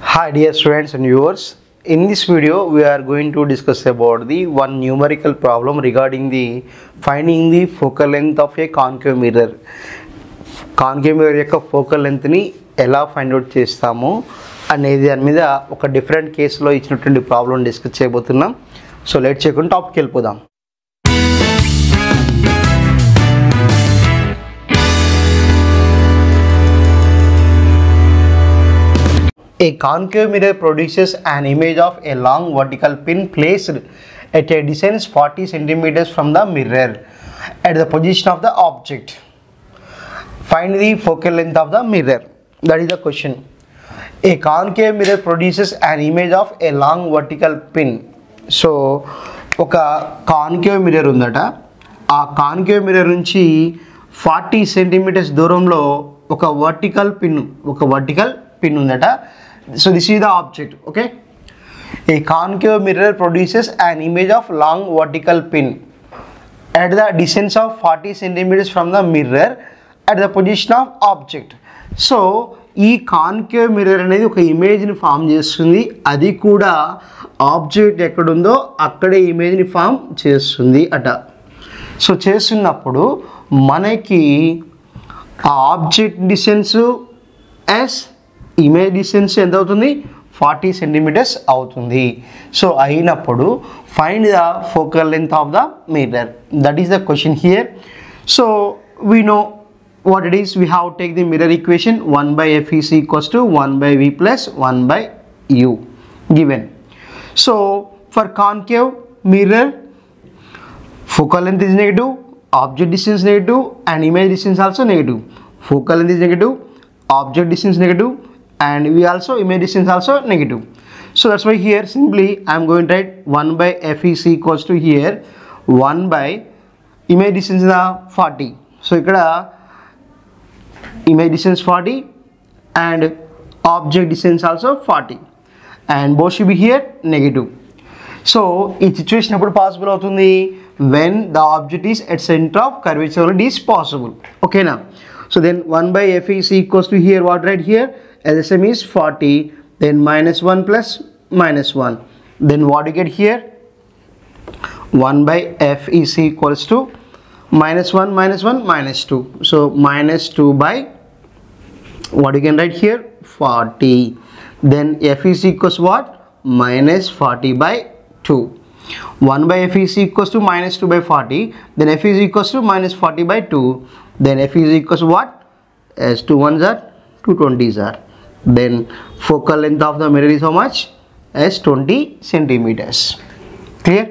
Hi dear students and viewers, in this video we are going to discuss about the one numerical problem regarding the finding the focal length of a concave mirror. Concave mirror యొక్క focal length ని ఎలా find out చేస్తాము అనేది దాని మీద ఒక different కేసులో ఇచ్చినటువంటి ప్రాబ్లం డిస్కస్ చేయబోతున్నాం. సో లెట్స్ చెక్ టాపిక్ వెళ్ళిపోదాం. A concave mirror produces an image of a long vertical pin placed at a distance 40 centimeters from the mirror at the position of the object. Find the focal length of the mirror. That is the question. A concave mirror produces an image of a long vertical pin. So, oka concave mirror undata. ఆ concave mirror నుంచి 40 centimeters దూరంలో ఒక vertical pin ఉందట. So this is the object. Okay, a concave mirror produces an image of long vertical pin at the distance of 40 centimeters from the mirror at the position of object. So ఈ concave mirror అనేది ఒక ఇమేజ్ని form చేస్తుంది, అది కూడా object ఎక్కడుందో అక్కడే ఇమేజ్ని ఫామ్ చేస్తుంది అట. సో చేస్తున్నప్పుడు మనకి ఆ object distance s, image distance ఎంత అవుతుంది, 40 సెంటీమీటర్స్ అవుతుంది. సో అయినప్పుడు find the focal length of the mirror. That is the question here. So we know what it is. We have to take the mirror equation 1 by f is equals to 1 by v plus 1 by u given. So for concave mirror, focal length is negative, object distance negative, and image distance also negative. Focal length is negative, object distance negative, and we also image distance also negative. So that's why here simply I am going to write 1 by f is equals to here 1 by image distance is 40. So ikkada image distance 40 and object distance also 40, and both should be here negative. So in situation appudu possible avutundi when the object is at center of curvature it is possible. Okay now, so then 1 by f is equals to here what, right here LCM is 40, then minus 1 plus minus 1, then what you get here 1 by f is equals to minus 1 minus 1 minus 2, so minus 2 by what you can write here 40, then f is equals to what, minus 40 by 2. 1 by f is equals to minus 2 by 40, then f is equals to minus 40 by 2, then f is equals to what, as 2 1s are 2 20s are, then focal length of the mirror is how much, as 20 centimeters. Clear?